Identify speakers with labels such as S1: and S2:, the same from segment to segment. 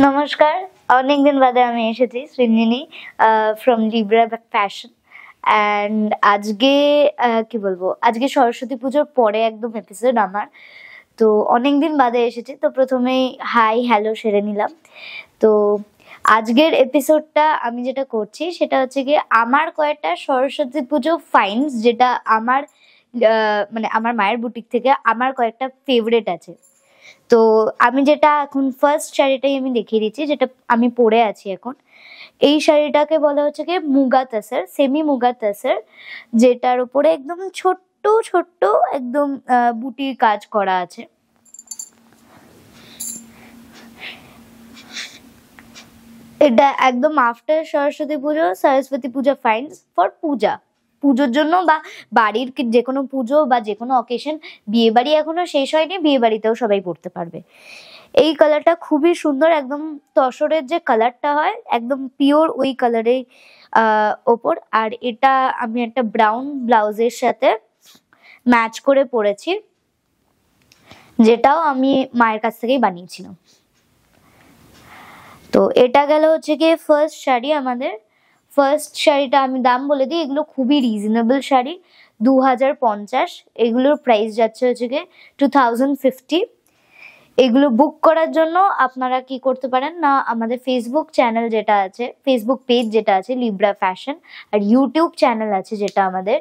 S1: নমস্কার, অনেকদিন বাদে আমি এসেছি Srinjini from Libra fashion. And আজকে কি বলবো, আজকে সরস্বতী পুজোর পরে একদম এপিসোড আমার, তো অনেকদিন বাদে এসেছি। তো প্রথমেই হাই হ্যালো সেরে নিলাম। তো আজকের এপিসোডটা আমি যেটা করছি সেটা হচ্ছে গিয়ে আমার কয়েকটা সরস্বতী পুজো ফাইন্স, যেটা আমার মানে আমার মায়ের বুটিক থেকে আমার কয়েকটা ফেভারেট আছে। তো আমি যেটা এখন ফার্স্ট শাড়িটাই আমি দেখিয়ে দিচ্ছি, যেটা আমি পরে আছি এখন। এই শাড়িটাকে বলা হচ্ছে কি মুগা তাসার, সেমি মুগা তাসার, যেটার উপরে একদম ছোট্ট ছোট্ট একদম বুটির কাজ করা আছে। এটা একদম after Saraswati Puja, Saraswati Puja ফাইন্স for পূজা, পুজোর জন্য বা বাড়ির যে কোনো পুজো বা যে কোনো অকেশন। বিয়ে বাড়ি এখনো শেষ হয়নি, বিয়ে বাড়িতেও সবাই পড়তে পারবে। এই কালারটা খুবই সুন্দর, একদম তসরের যে কালারটা হয় একদম পিওর ওই কালারের ওপর। আর এটা আমি একটা ব্রাউন ব্লাউজের সাথে ম্যাচ করে পরেছি, যেটাও আমি মায়ের কাছ থেকেই বানিয়েছিলাম। তো এটা গেল হচ্ছে গিয়ে ফার্স্ট শাড়ি আমাদের। ফার্স্ট শাড়িটা আমি দাম বলে দিই, এগুলো খুবই রিজনেবল শাড়ি, 2050। এগুলোর প্রাইস যাচ্ছে হচ্ছে গিয়ে 2050। এগুলো বুক করার জন্য আপনারা কি করতে পারেন না, আমাদের ফেসবুক চ্যানেল যেটা আছে, ফেসবুক পেজ যেটা আছে লিব্রা ফ্যাশন, আর ইউটিউব চ্যানেল আছে যেটা আমাদের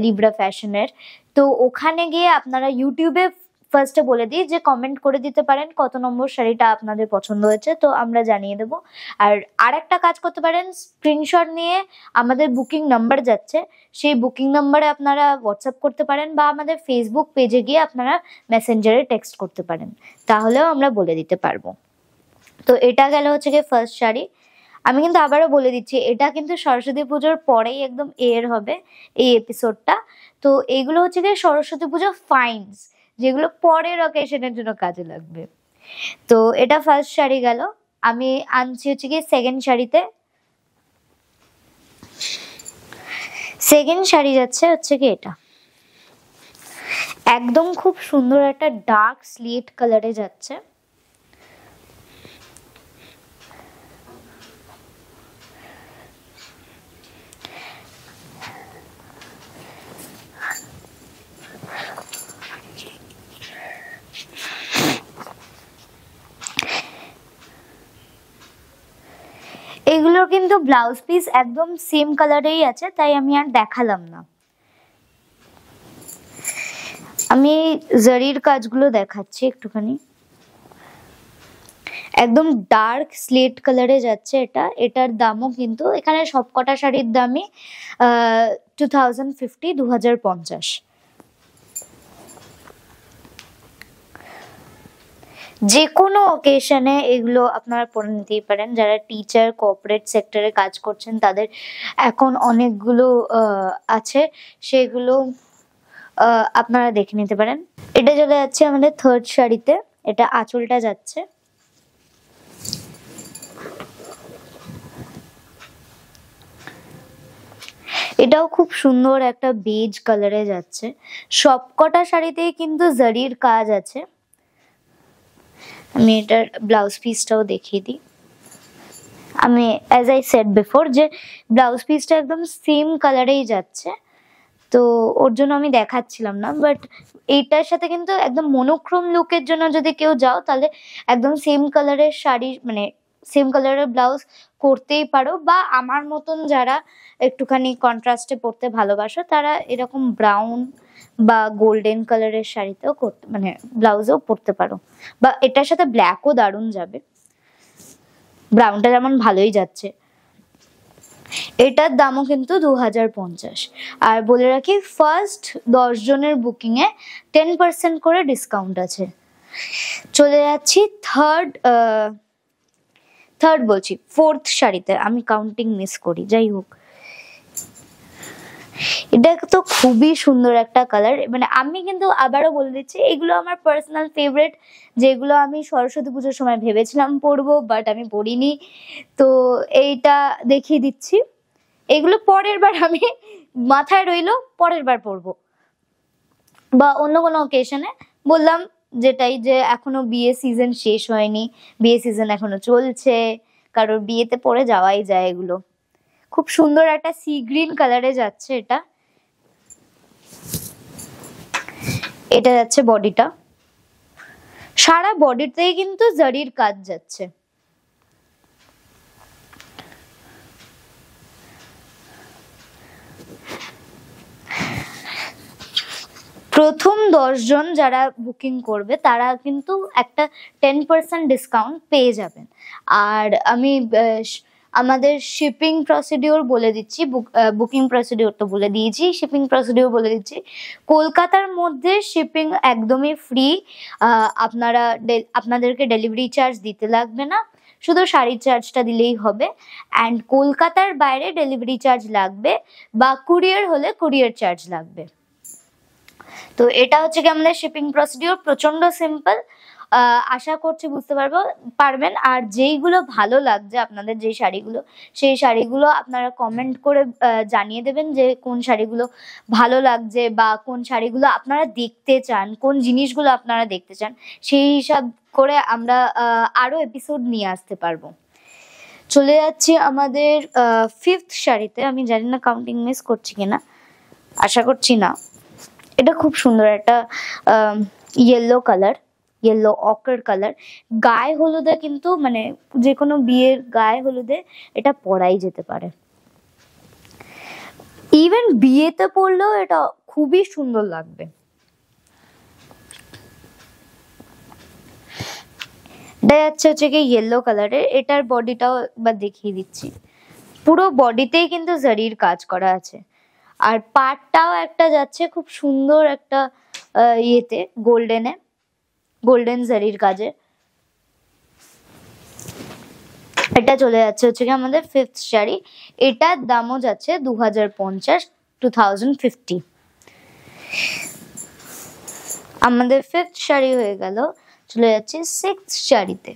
S1: লিব্রা ফ্যাশনের। তো ওখানে গিয়ে আপনারা ইউটিউবে ফার্স্টে বলে দিই যে কমেন্ট করে দিতে পারেন কত নম্বর শাড়িটা আপনাদের পছন্দ হয়েছে, তো আমরা জানিয়ে দেবো। আর আরেকটা কাজ করতে পারেন, স্ক্রিনশট নিয়ে আমাদের বুকিং নাম্বার যাচ্ছে, সেই বুকিং নাম্বারে আপনারা হোয়াটসঅ্যাপ করতে পারেন বা আমাদের ফেসবুক পেজে গিয়ে আপনারা মেসেঞ্জারে টেক্সট করতে পারেন, তাহলেও আমরা বলে দিতে পারবো। তো এটা গেল হচ্ছে গিয়ে ফার্স্ট শাড়ি। আমি কিন্তু আবারও বলে দিচ্ছি, এটা কিন্তু সরস্বতী পুজোর পরেই একদম এর হবে এই এপিসোডটা। তো এইগুলো হচ্ছে গিয়ে সরস্বতী পুজো ফাইন্স, যেগুলো পরের অকেশনের জন্য কাজে লাগবে। তো এটা ফার্স্ট শাড়ি গেল। আমি আনছি হচ্ছে গিয়ে সেকেন্ড শাড়িতে। সেকেন্ড শাড়ি যাচ্ছে হচ্ছে কি এটা, একদম খুব সুন্দর একটা ডার্ক স্লেট কালারে যাচ্ছে। এগুলোর কিন্তু ব্লাউজ পিস একদম সেম কালারেই আছে, তাই আমি আর দেখালাম না। আমি জারির কাজগুলো দেখাচ্ছি একটুখানি। একদম ডার্ক স্লেট কালারে যাচ্ছে এটা। এটার দামও কিন্তু এখানে সবকটা শাড়ির দামই 2050। যে কোনো অকেশনে এগুলো আপনারা পরে নিতেই পারেন। যারা টিচার, কর্পোরেট সেক্টরে কাজ করছেন তাদের এখন অনেকগুলো আছে, সেগুলো আপনারা দেখে নিতে পারেন। এটা চলে যাচ্ছে আমাদের থার্ড শাড়িতে। এটা আঁচলটা যাচ্ছে, এটাও খুব সুন্দর একটা বেজ কালারে যাচ্ছে। সবকটা শাড়িতেই কিন্তু জারির কাজ আছে। আমি এটার ব্লাউজ পিসটাও দেখিয়ে দিই। আমি অ্যাজ আই সেড বিফোর যে ব্লাউজ পিসটা একদম সেম কালারেই যাচ্ছে, তো ওর জন্য আমি দেখাচ্ছিলাম না। বাট এইটার সাথে কিন্তু একদম মনোক্রোম লুকের জন্য যদি কেউ যাও, তাহলে একদম সেম কালারের শাড়ি মানে সেম কালারের ব্লাউজ করতেই পারো। বা আমার মতন যারা একটুখানি কন্ট্রাস্টে পরতে ভালোবাসো, তারা এরকম ব্রাউন বা গোল্ডেন কালারের শাড়িতেও করতে মানে ব্লাউজও পরতে পারো। বা এটার সাথে ব্ল্যাকও দারুণ যাবে, ব্রাউনটা যেমন ভালোই যাচ্ছে। এটার দামও কিন্তু 2050। আর বলে রাখি, ফার্স্ট 10 জনের বুকিংয়ে 10% করে ডিসকাউন্ট আছে। চলে যাচ্ছি থার্ড বলছি ফোর্থ শাড়িতে, আমি কাউন্টিং মিস করি, যাই হোক। এটা তো খুবই সুন্দর একটা কালার। মানে আমি কিন্তু আবারও বলে দিচ্ছি, এগুলো আমার পার্সোনাল ফেভারিট, যেগুলো আমি সরস্বতী পুজোর সময় ভেবেছিলাম পরবো, বাট আমি পরিনি। তো এইটা দেখিয়ে দিচ্ছি। এগুলো পরের বার আমি মাথায় রইলো, পরের বার পরবো বা অন্য কোনো অকেশনে। বললাম যেটাই যে এখনো বিয়ে সিজন শেষ হয়নি, বিয়ে সিজন এখনো চলছে, কারোর বিয়েতে পরে যাওয়াই যায় এগুলো। খুব সুন্দর একটা সি গ্রিন কালারে যাচ্ছে এটা। এটা যাচ্ছে বডিটা, সারা বডিতেই কিন্তু জারির কাজ যাচ্ছে। প্রথম 10 জন যারা বুকিং করবে তারা কিন্তু একটা 10% ডিসকাউন্ট পেয়ে যাবেন। আর আমি আমাদের শিপিং প্রসিডিওর বলে দিচ্ছি, বুকিং প্রসিডিওর তো বলে দিয়েছি, শিপিং প্রসিডিওর বলে দিচ্ছি। কলকাতার মধ্যে শিপিং একদমই ফ্রি, আপনাদেরকে ডেলিভারি চার্জ দিতে লাগবে না, শুধু শাড়ির চার্জটা দিলেই হবে। অ্যান্ড কলকাতার বাইরে ডেলিভারি চার্জ লাগবে, বা কুরিয়ার হলে কুরিয়ার চার্জ লাগবে। তো এটা হচ্ছে কি আমাদের শিপিং প্রসিডিওর, প্রচন্ড সিম্পল। আশা করছি বুঝতে পারবেন। আর যেইগুলো ভালো লাগছে আপনাদের, যেই শাড়িগুলো, সেই শাড়িগুলো আপনারা কমেন্ট করে জানিয়ে দেবেন যে কোন শাড়িগুলো ভালো লাগছে, বা কোন শাড়িগুলো আপনারা দেখতে চান, কোন জিনিসগুলো আপনারা দেখতে চান, সেই হিসাব করে আমরা আরো এপিসোড নিয়ে আসতে পারবো। চলে যাচ্ছি আমাদের 5th শাড়িতে। আমি জানি না কাউন্টিং মিস করছি কিনা, আশা করছি না। এটা খুব সুন্দর একটা ইয়েলো কালার, ইয়েলো অকার কালার। গায়ে হলুদে কিন্তু মানে যে কোনো বিয়ের গায়ে হলুদে এটা পরাই যেতে পারে, ইভেন বিয়েতে পরলেও এটা খুবই সুন্দর লাগবে। এটা হচ্ছে কি ইয়েলো কালারের। এটার বডিটাও একবার দেখিয়ে দিচ্ছি, পুরো বডিতেই কিন্তু জারির কাজ করা আছে। আর পাটটাও একটা যাচ্ছে খুব সুন্দর একটা ইয়েতে, গোল্ডেন জারির কাজে। এটা চলে যাচ্ছে হচ্ছে কি আমাদের 5th শাড়ি। এটার দামও যাচ্ছে 2050। আমাদের 5th শাড়ি হয়ে গেল। চলে যাচ্ছে 6th শাড়িতে।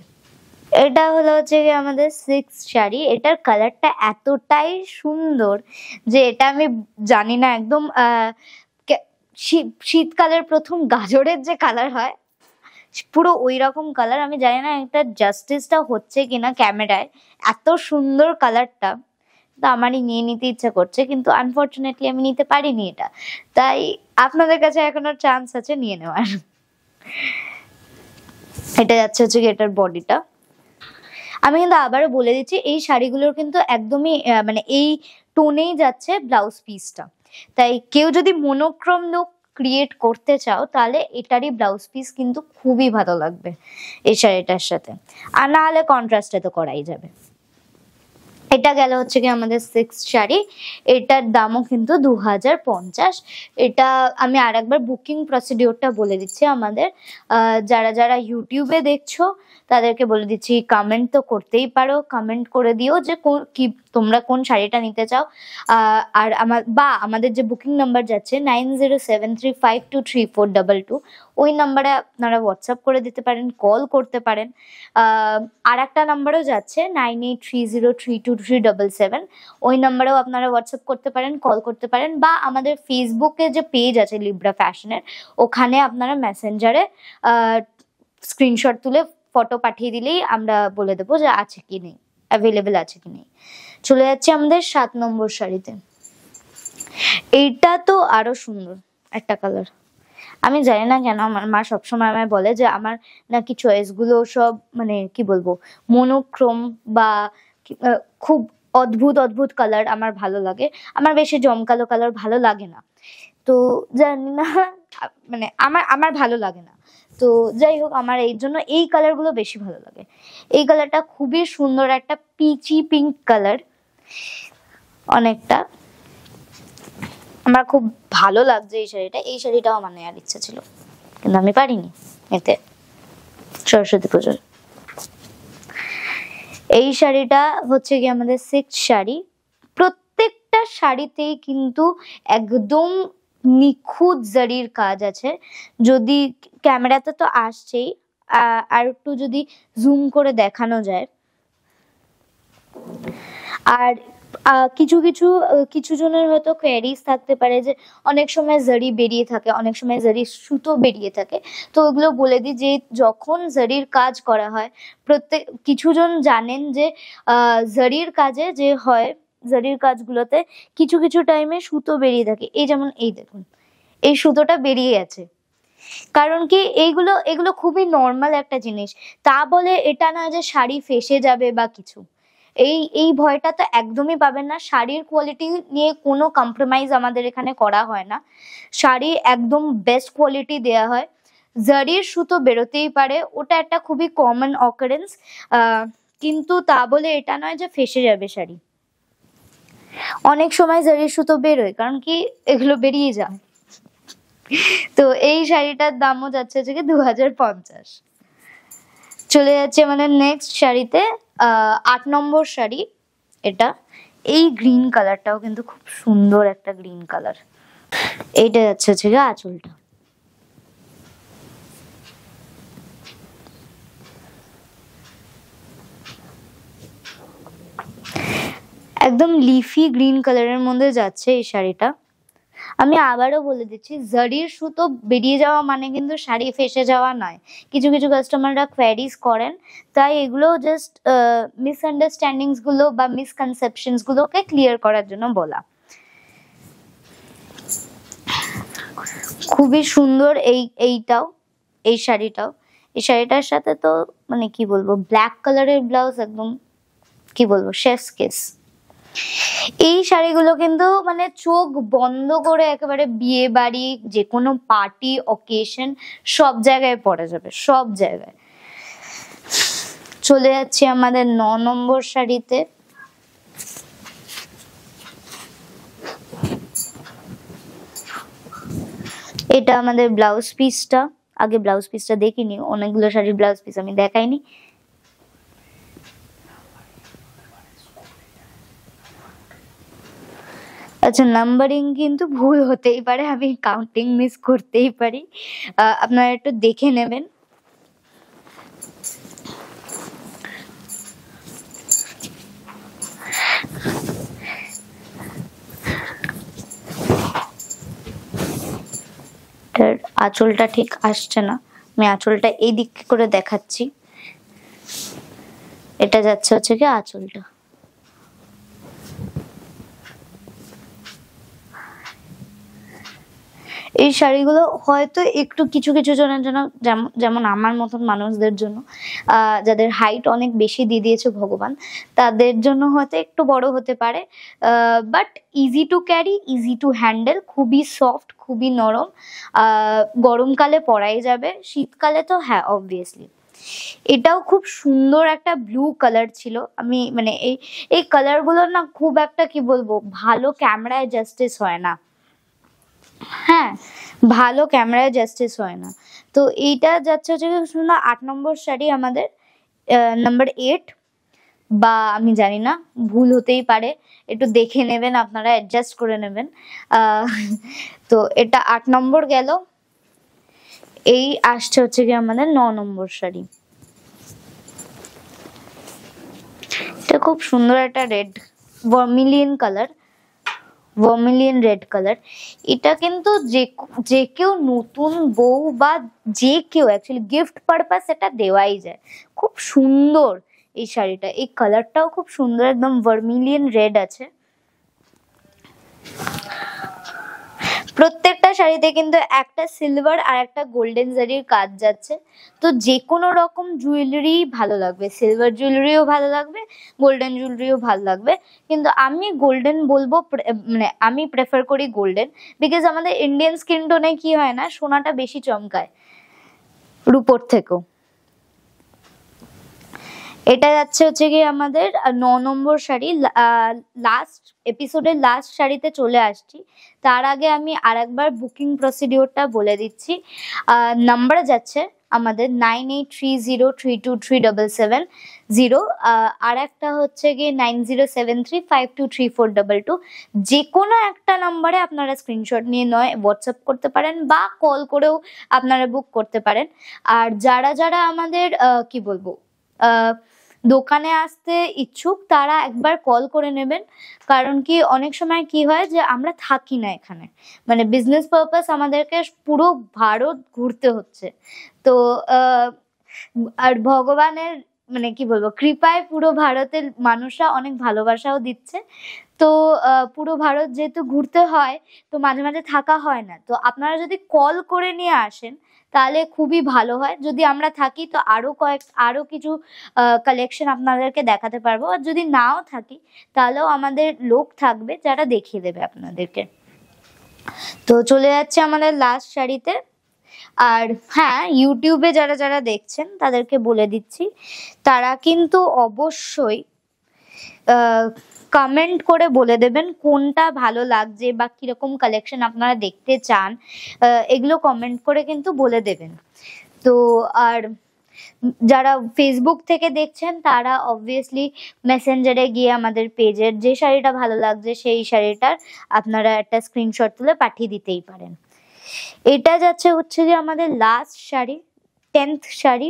S1: এটা হলো হচ্ছে কি আমাদের 6th শাড়ি। এটার কালারটা এতটাই সুন্দর যে এটা আমি জানি না, একদম শীতকালের প্রথম গাজরের যে কালার হয় পুরো ওই রকম কালার। আমি জানি না এটা জাস্টিসটা হচ্ছে কিনা ক্যামেরায়, এত সুন্দর কালারটা। তো আমারই নিয়ে নিতে ইচ্ছা করছে, কিন্তু আনফরচুনেটলি আমি নিতে পারিনি এটা, তাই আপনাদের কাছে এখনো চান্স আছে নিয়ে নেওয়ার। এটা যাচ্ছে হচ্ছে কি এটার বডিটা। আমি কিন্তু আবারও বলে দিচ্ছি, এই শাড়িগুলোর কিন্তু একদমই মানে এই টোনেই যাচ্ছে ব্লাউজ পিসটা। তাই কেউ যদি মনোক্রম লুক ক্রিয়েট করতে চাও তাহলে এটারই ব্লাউজ পিস কিন্তু খুবই ভালো লাগবে এই শাড়িটার সাথে, আর না হলে কন্ট্রাস্টে তো করাই যাবে। এটা গেল হচ্ছে কি আমাদের 6th শাড়ি। এটার দামও কিন্তু 2050। এটা আমি আর একবার বুকিং প্রসিডিওরটা বলে দিচ্ছি আমাদের। যারা যারা ইউটিউবে দেখছো তাদেরকে বলে দিচ্ছি, কমেন্ট তো করতেই পারো, কমেন্ট করে দিও যে কি তোমরা কোন শাড়িটা নিতে চাও। আর আমাদের যে বুকিং নাম্বার যাচ্ছে 9073523422, ওই নাম্বারে আপনারা হোয়াটসঅ্যাপ করে দিতে পারেন, কল করতে পারেন। আর একটা নাম্বারও যাচ্ছে 9830323377, ওই নাম্বারেও আপনারা হোয়াটসঅ্যাপ করতে পারেন, কল করতে পারেন, বা আমাদের ফেসবুকে যে পেজ আছে লিব্রা ফ্যাশনের, ওখানে আপনারা মেসেঞ্জারে স্ক্রিনশট তুলে ফটো পাঠিয়ে দিলেই আমরা বলে দেবো যে আছে কি নেই, অ্যাভেলেবেল আছে কি নেই। চলে যাচ্ছে আমাদের 7 নম্বর শাড়িতে। এইটা তো আরো সুন্দর একটা কালার। আমি জানি না কেন আমার মা সবসময় আমায় বলে যে আমার নাকি চয়েস গুলো সব মানে কি বলবো মনোক্রোম বা খুব অদ্ভুত কালার আমার ভালো লাগে, আমার বেশি জমকালো কালার ভালো লাগে না। তো জানি না মানে আমার ভালো লাগে না। তো যাই হোক, আমার এই জন্য এই কালারগুলো বেশি ভালো লাগে। এই কালারটা খুবই সুন্দর, একটা পিচি পিঙ্ক কালার, অনেকটা আমার খুব ভালো লাগছে এই শাড়িটা। এই শাড়িটাও আমার নেওয়ার ইচ্ছা ছিল কিন্তু আমি পারিনি এতে সরস্বতী পুজোর। এই শাড়িটা হচ্ছে কি আমাদের 6th শাড়ি। প্রত্যেকটা শাড়িতেই কিন্তু একদম নিখুঁত জারির কাজ আছে। যদি ক্যামেরাতে তো আসছেই, আর একটু যদি জুম করে দেখানো যায়। আর কিছু কিছু কিছু জনের হয়তো কোয়ারিজ থাকতে পারে যে অনেক সময় জারি বেরিয়ে থাকে, অনেক সময় জারির সুতো বেরিয়ে থাকে। তো ওগুলো বলে দিই যে যখন জারির কাজ করা হয়, কিছু জন জানেন যে জারির কাজে যে হয়, জারির কাজগুলোতে কিছু কিছু টাইমে সুতো বেরিয়ে থাকে। এই যেমন এই দেখুন, এই সুতোটা বেরিয়ে আছে। কারণ কি এগুলো এগুলো খুবই নর্মাল একটা জিনিস। তা বলে এটা না যে শাড়ি ফেসে যাবে বা কিছু। এই ভয়টা তো একদমই পাবেন না। শাড়ির কোয়ালিটি নিয়ে কোনো কম্প্রোমাইজ আমাদের এখানে করা হয় না। শাড়ি একদম বেস্ট কোয়ালিটি দেয়া হয়। জারির সুতো বেরোতেই পারে, ওটা একটা খুবই কমন অকারেন্স, কিন্তু তা বলে এটা নয় যে ফেসে যাবে শাড়ি। অনেক সময় জারির সুতো বেরোয়, কারণ কি এগুলো বেরিয়ে যায়। তো এই শাড়িটার দামও যাচ্ছে হচ্ছে 2050। চলে যাচ্ছে আমাদের নেক্সট শাড়িতে, 8 নম্বর শাড়ি এটা। এই গ্রিন কালারটাও কিন্তু খুব সুন্দর একটা গ্রিন কালার। এইটা যাচ্ছে হচ্ছে আঁচলটা। একদম লিফি গ্রিন কালারের মধ্যে যাচ্ছে এই শাড়িটা। আমি আবারও বলে দিচ্ছি, জারির সুতো বেরিয়ে যাওয়া মানে কিন্তু শাড়ি ফেসে যাওয়া নয়। কিছু কিছু কাস্টমাররা কোয়ারিজ করেন, তাই এগুলো জাস্ট মিসআন্ডারস্ট্যান্ডিংস গুলো বা মিসকনসেপশনস গুলোকে ক্লিয়ার করার জন্য বলা। খুবই সুন্দর এই শাড়িটাও। এই শাড়িটার সাথে তো মানে কি বলবো, ব্ল্যাক কালারের ব্লাউজ, একদম কি বলবো, শেফস কিস। এই শাড়িগুলো কিন্তু মানে চোখ বন্ধ করে একেবারে বিয়ে বাড়ি, যে কোনো পার্টি অকেশন, সব জায়গায় পরা যাবে, সব জায়গায়। চলে যাচ্ছি আমাদের 9 নম্বর শাড়িতে। এটা আমাদের ব্লাউজ পিসটা। আগে ব্লাউজ পিসটা দেখিনি, অনেকগুলো শাড়ির ব্লাউজ পিস আমি দেখাইনি। আচ্ছা, নাম্বারিং কিন্তু ভুল হতেই পারে, আমি কাউন্টিং মিস করতেই পারি, আপনারা একটু দেখে নেবেন। আঁচলটা ঠিক আসছে না, আমি আঁচলটা এই দিক করে দেখাচ্ছি। এটা যাচ্ছে হচ্ছে কি আঁচলটা। এই শাড়িগুলো হয়তো একটু কিছু কিছু জনের জন্য, যেমন আমার মতন মানুষদের জন্য, যাদের হাইট অনেক বেশি দিয়ে দিয়েছে ভগবান, তাদের জন্য হয়তো একটু বড় হতে পারে, but easy to carry, easy to handle, খুবই সফট, খুবই নরম। গরমকালে পরাই যাবে, শীতকালে তো হ্যাঁ অবভিয়াসলি। এটাও খুব সুন্দর একটা ব্লু কালার ছিল। আমি মানে এই কালারগুলো না খুব একটা কি বলবো, ভালো ক্যামেরায় জাস্টিস হয় না। হ্যাঁ, ভালো ক্যামেরায় জাস্টিস হয় না। তো এইটা যাচ্ছে হচ্ছে 8 নম্বর শাড়ি আমাদের, নাম্বার 8, বা আমি জানি না, ভুল হতেই পারে, একটু দেখে নেবেন, আপনারা অ্যাডজাস্ট করে নেবেন। তো এটা 8 নম্বর গেল। এই আসছে হচ্ছে কি আমাদের 9 নম্বর শাড়ি। এটা খুব সুন্দর একটা red vermilion colour, vermilion red colour. এটা কিন্তু যে কেউ নতুন বউ বা যে কেউ অ্যাকচুয়ালি গিফট পারপাস এটা দেওয়াই যায়। খুব সুন্দর এই শাড়িটা, এই কালারটাও খুব সুন্দর, একদম ভার্মিলিয়ন রেড আছে। প্রত্যেকটা শাড়িতে কিন্তু একটা সিলভার আর একটা গোল্ডেন জারির কাজ যাচ্ছে। তো যে কোনো রকম জুয়েলারি ভালো লাগবে, সিলভার জুয়েলারিও ভালো লাগবে, গোল্ডেন জুয়েলারিও ভালো লাগবে, কিন্তু আমি গোল্ডেন বলবো, মানে আমি প্রেফার করি গোল্ডেন, বিকজ আমাদের ইন্ডিয়ান স্কিন টোনে কি হয় না, সোনাটা বেশি চমকায় রূপোর থেকেও। এটা যাচ্ছে হচ্ছে কি আমাদের 9 নম্বর শাড়ি। লাস্ট এপিসোডের লাস্ট শাড়িতে চলে আসছি, তার আগে আমি আরেকবার বুকিং প্রসিডিওরটা বলে দিচ্ছি। নাম্বার যাচ্ছে আমাদের 9830323770, আর একটা হচ্ছে গিয়ে 9073523422। যে কোনো একটা নাম্বারে আপনারা স্ক্রিনশট নিয়ে নয় হোয়াটসঅ্যাপ করতে পারেন বা কল করেও আপনারা বুক করতে পারেন। আর যারা যারা আমাদের কি বলবো দোকানে আসতে ইচ্ছুক তারা একবার কল করে নেবেন, কারণ কি অনেক সময় কি হয় যে আমরা থাকি না এখানে, মানে বিজনেস পারপাস আমাদেরকে পুরো ভারত ঘুরতে হচ্ছে। তো আর ভগবানের মানে কি বলবো কৃপায় পুরো ভারতের মানুষরা অনেক ভালোবাসাও দিচ্ছে। তো পুরো ভারত যেহেতু ঘুরতে হয়, তো মাঝে মাঝে থাকা হয় না। তো আপনারা যদি কল করে নিয়ে আসেন তাহলে খুবই ভালো হয়। যদি আমরা থাকি তো আরো কিছু কালেকশন আপনাদেরকে দেখাতে পারবো, আর যদি নাও থাকি তাহলেও আমাদের লোক থাকবে যারা দেখিয়ে দেবে আপনাদেরকে। তো চলে যাচ্ছে আমাদের লাস্ট শাড়িতে। আর হ্যাঁ, ইউটিউবে যারা যারা দেখছেন তাদেরকে বলে দিচ্ছি, তারা কিন্তু অবশ্যই কমেন্ট করে বলে দেবেন কোনটা ভালো লাগছে বা কিরকম কালেকশন আপনারা দেখতে চান, এগুলো কমেন্ট করে কিন্তু বলে দেবেন। তো আর যারা ফেসবুক থেকে দেখছেন তারা অবভিয়াসলি মেসেঞ্জারে গিয়ে আমাদের পেজের যে শাড়িটা ভালো লাগছে সেই শাড়িটার আপনারা একটা স্ক্রিনশট তুলে পাঠিয়ে দিতেই পারেন। এটা যাচ্ছে হচ্ছে যে আমাদের লাস্ট শাড়ি, 10th শাড়ি।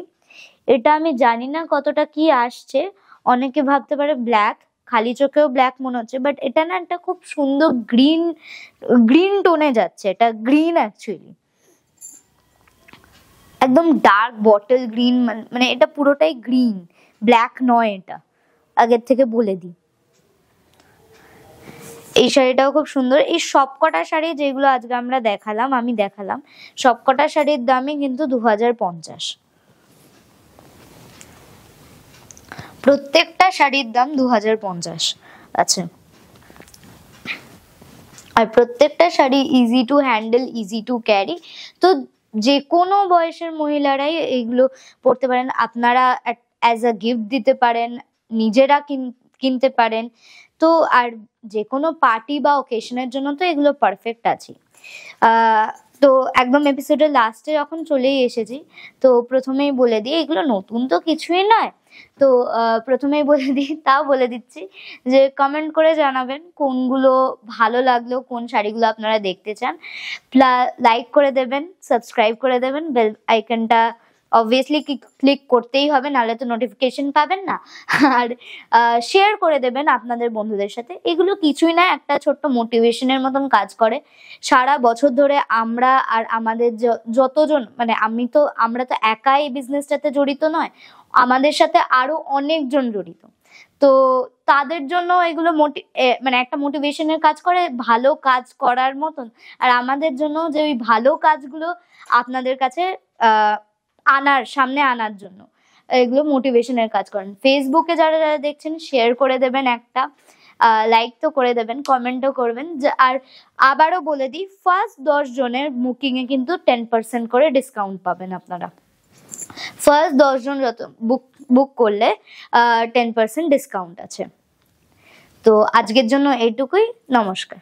S1: এটা আমি জানি না কতটা কি আসছে, অনেকে ভাবতে পারে ব্ল্যাক, খালি চোখেও ব্ল্যাক মনে হচ্ছে, বাট এটা না একটা খুব সুন্দর গ্রিন টোনে যাচ্ছে। এটা গ্রিন অ্যাকচুয়ালি, একদম ডার্ক বটল গ্রিন, মানে এটা পুরোটাই গ্রিন, ব্ল্যাক নয়। এটা আগের থেকে বলে দিই। এই শাড়িটাও খুব সুন্দর। এই সবকটা শাড়ি যেগুলো আজকে আমি দেখালাম সবকটা শাড়ির দামই কিন্তু 2050। প্রত্যেকটা শাড়ির দাম 2050 আছে। আর প্রত্যেকটা sari easy to handle, easy to carry. তো যে কোনো বয়সের মহিলারাই এইগুলো পরতে পারেন। আপনারা অ্যাজ আ গিফট দিতে পারেন, নিজেরা কিনতে পারেন। তো আর যে কোনো পার্টি বা ওকেশনের জন্য তো এগুলো পারফেক্ট আছে। তো একদম এপিসোডের লাস্টে যখন চলেই এসেছি, তো প্রথমেই বলে দিই এগুলো নতুন তো কিছুই নয়। তো প্রথমেই বলে দিই, তাও বলে দিচ্ছি যে কমেন্ট করে জানাবেন কোনগুলো ভালো লাগলো, কোন শাড়িগুলো আপনারা দেখতে চান। লাইক করে দেবেন, সাবস্ক্রাইব করে দেবেন, বেল আইকনটা অবভিয়াসলি ক্লিক করতেই হবে, নাহলে তো নোটিফিকেশন পাবেন না। আর শেয়ার করে দেবেন আপনাদের বন্ধুদের সাথে। এগুলো কিছুই না, একটা ছোট্ট মোটিভেশনের মতন কাজ করে। সারা বছর ধরে আমরা আর আমাদের যতজন, মানে আমরা তো একাই এই বিজনেসটাতে জড়িত নয়, আমাদের সাথে আরো অনেকজন জড়িত। তো তাদের জন্য এগুলো মানে একটা মোটিভেশনের কাজ করে, ভালো কাজ করার মতন। আর আমাদের জন্য যে ওই ভালো কাজগুলো আপনাদের কাছে সামনে আনার জন্য এগুলো মোটিভেশনের কাজ করেন। ফেসবুকে যারা যারা দেখছেন শেয়ার করে দেবেন, একটা লাইক তো করে দেবেন, কমেন্টও করবেন। আর আবারও বলে দিই, ফার্স্ট 10 জনের বুকিংয়ে কিন্তু 10% করে ডিসকাউন্ট পাবেন আপনারা। ফার্স্ট 10 জন যত বুক করলে 10% ডিসকাউন্ট আছে। তো আজকের জন্য এইটুকুই, নমস্কার।